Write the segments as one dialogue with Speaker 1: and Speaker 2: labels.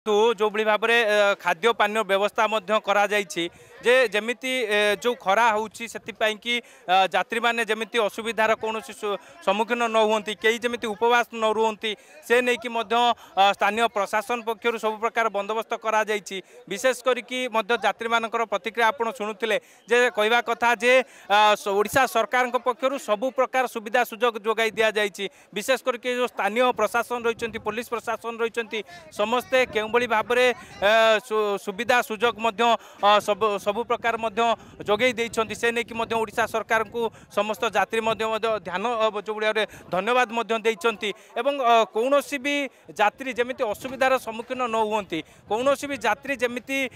Speaker 1: तो जो भाव में खाद्य पानी व्यवस्था करा जे जमिति जो खरा होउछि सेतिपाई कि यात्री माने जमिति असुविधार कौन सम्मुखीन न हुंती कई जमिति उपवास न रुहंती से नहीं कि स्थानीय प्रशासन पक्षर सब प्रकार बंदोबस्त करा जाइछि। विशेष करिकि यात्री मानकर प्रतिक्रिया आपण शुणुथिले जे कहवा कथा जे ओडिशा सरकार पक्षर सब प्रकार सुविधा सुजोग जोगाई दिया जाइछि। विशेष करके जो स्थानीय प्रशासन रही पुलिस प्रशासन रही समस्ते केउबली भाव में सुविधा सुजोग सबु प्रकार जोगई देइछन्ति से नहीं कि ओडिशा सरकार को समस्त यात्री ध्यान जो भाव धन्यवाद देइछन्ति एवं कौनसी भी यात्री जमिति असुविधार सम्मुखीन न हुंती कौनसी भी यात्री जमिति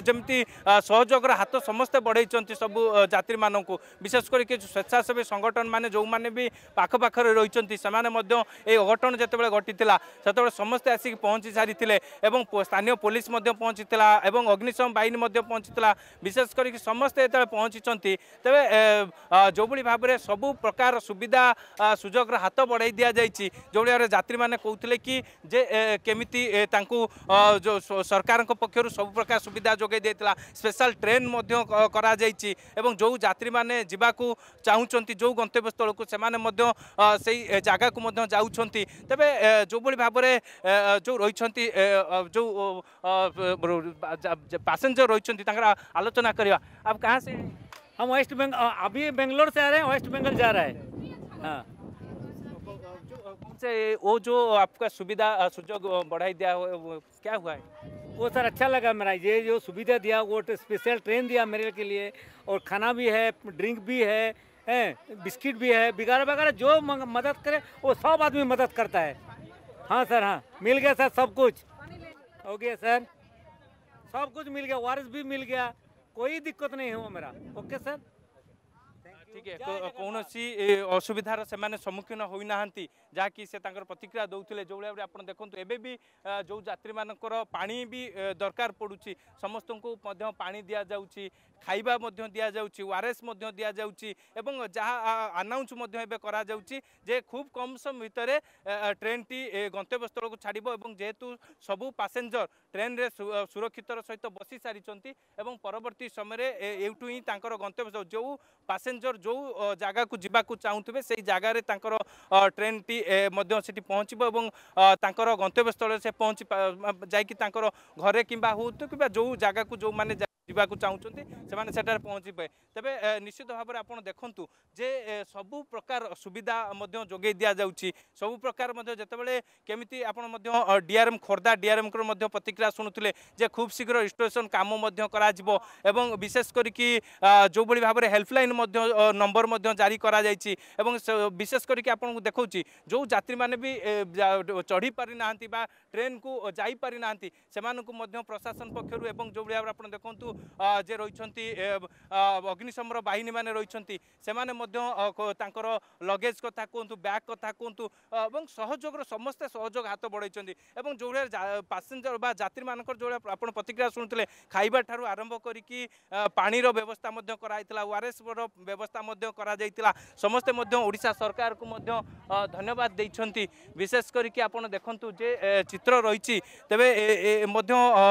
Speaker 1: जमिति सहयोग हाथ समस्ते बढ़ाई सबु यात्री मानक विशेष करके स्वेच्छासेवी संगठन माने जो माने भी पाखपाखरे रही से अघटन जिते घटी से समस्ते आसिक पहुँची सारी स्थानीय पुलिस पहुँची अग्निशम बाहिनी पहुँची विशेष करके समस्ते जो पहुँची तेज जो भाव में सबु प्रकार सुविधा सुजोग हाथ बढ़ाई दि जाइए जो भाव यात्री मैंने कहते कि जे केमिति जो सरकार पक्षर सब प्रकार सुविधा जोगे देता स्पेशल ट्रेन करा जाइए एवं जो यात्री मैंने जावाक चाहूँगी जो गंतव्य स्थल को से जगह को जाऊँगी तेरे जो भाव में जो रही जो पैसेंजर रही आलोचना करवा। आप कहाँ से?
Speaker 2: हम वेस्ट बंगाल अभी बेंगलोर से आ रहे हैं, वेस्ट बंगाल जा रहा है। हाँ
Speaker 1: से वो जो आपका सुविधा सुजोग बढ़ाई दिया वो क्या हुआ है?
Speaker 2: वो सर अच्छा लगा मेरा ये जो सुविधा दिया वो स्पेशल ट्रेन दिया मेरे के लिए और खाना भी है ड्रिंक भी है बिस्किट भी है वगैरह वगैरह जो मदद करे वो सब आदमी मदद करता है। हाँ सर हाँ मिल गया सर सब कुछ हो गया सर सब कुछ मिल गया वारिस भी मिल गया कोई दिक्कत नहीं हुआ मेरा। ओके सर
Speaker 1: ठीक है कौन सी असुविधार से सम्मुखीन होना जहाँकि से प्रतिक्रिया दौले जो भाव आप देखो एवं भी जो यात्री मानकर पानी भी दरकार पड़ुछि समस्त को पानी दि जाऊँगी खाइबा दि जाऊँगी ओआरएस दि जाऊँगी एवं जहाँ अनाउंस जे खूब कम समय भितर ट्रेन टी गंतव्य स्थल को छाड़ जेहेतु सबू पैसेंजर ट्रेन रे सुरक्षितर सहित बसी सारी परवर्ती समय एठू ही गंतव्य स्थल जो पैसेंजर जो जगह को जावाक चाहूबे से जगार ट्रेन टी पहुँचब और गंतव्य स्थल से पहुँची जा घरे कि जो जगह को जो मैंने जावाक चाहूँगी से पहुँची पाए तेरे निश्चित भाव में आप देखु जे सबु प्रकार सुविधा जोगे दि जाऊँगी सबु प्रकार जितेबाला केमी आप डीआरएम खोर्धा डीआरएम प्रतिक्रिया शुणुले जे खूब शीघ्र रिस्टोरेशन काम एवं विशेष करके जो भाव में हेल्पलाइन नंबर जारी करा विशेष करके आपको देखा जो यात्री मैंने भी चढ़ी पारि ना ट्रेन को जाई पारि ना से प्रशासन पक्षर एवं जो भाव आप देखु जे रही अग्निशम बाहिनी मैंने रही लगेज कथा कहतु बैग कथा कहतु और सहयोग समस्ते सहयोग हाथ बढ़ाई जो पैसेंजर बा यात्री मान जो आप प्रतिक्रिया शुणुले खाइबा ठारू आरंभ करी पानीर व्यवस्था कराइला ओआरएस व्यवस्था करा समस्ते ओडिशा सरकार को धन्यवाद देइछंती। विशेष करके आपन देखंतु जे चित्र रही तेबे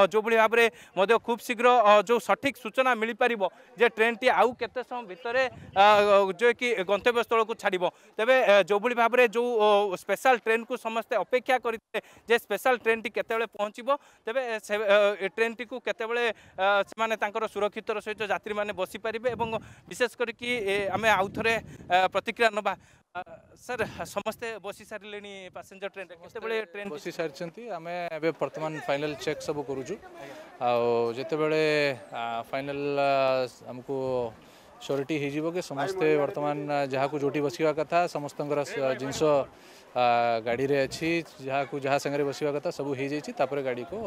Speaker 1: जो भाव में खूब शीघ्र जो सठिक सूचना मिल पार जे ट्रेन टी आउ केते समय भितर जो कि गंतव्य स्थल को छाड़ तेबे जो भाव में जो स्पेशल ट्रेन को समस्ते अपेक्षा करते जे स्पेशल ट्रेन टी केतेबेले पहुँचब तेबे ट्रेन टी को केतेबेले से सुरक्षित सहित यात्री मैंने बसी पारे और विशेष करके आम आउ थे प्रतिक्रिया नवा। सर समस्ते बसी सारे पैसेंजर ट्रेन ट्रेन
Speaker 3: बसी सारी आम बर्तमान फाइनल चेक सब करुचु आते फाइनल आमको श्योरिटी हो कि समस्ते बर्तमान जहाँ को जोटी बसवा कथा समस्त जिनस गाड़ी रे अच्छी जहाँ को जहाँ संगे बसवा कथा सब हो जापर गाड़ी को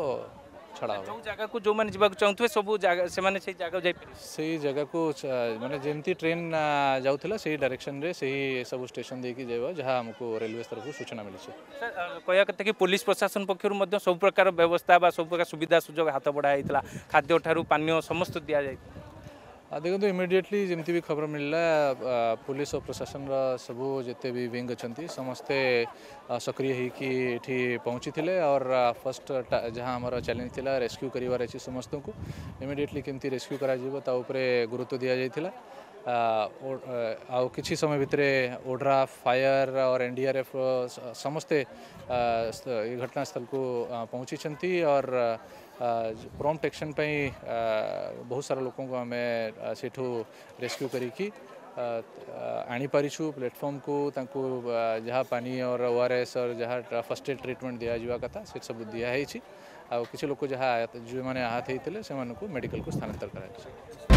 Speaker 3: छड़ा
Speaker 1: जो जगह को जो मैंने जीवा चाहूँ सब जगह से जगह
Speaker 3: से जगह को माने जमती ट्रेन जाऊला से डायरेक्शन रे से सब स्टेशन देकी जाइबा जहाँ हमको रेलवे तरफ सूचना मिली।
Speaker 1: सर कहया कथा कि पुलिस प्रशासन पक्षर सब प्रकार व्यवस्था सब प्रकार सुविधा सुजोग हाथ बढ़ाई खाद्य ठारू पानी समस्त दि जाए
Speaker 3: देखो इमिडिएटली जमती भी खबर मिलला पुलिस और प्रशासन सबू जिते भी विंग अच्छा समस्ते सक्रिय होठी पहुँची थे और फर्स्ट जहाँ आमर चैलेंज थिला रेस्क्यू करार अच्छी समस्त को इमिडिएटली केमती रेस्क्यू करा गुरुत्व दि जाइए किसी समय भितर ओड्राफ फायर और एनडीआरएफ समस्ते घटनास्थल को पहुँची और प्रॉम्प्ट एक्शन बहुत सारा लोगों को आम सेठू रेस्क्यू करी आनी पारिछु प्लेटफॉर्म को जहाँ पानी और ओआरएस और जहाँ फर्स्ट एड ट्रीटमेंट दिया जावा कथा से सब दिखाई किसी लोग जहाँ जो मैंने आहत होते से मेडिकल को स्थानांतर करा।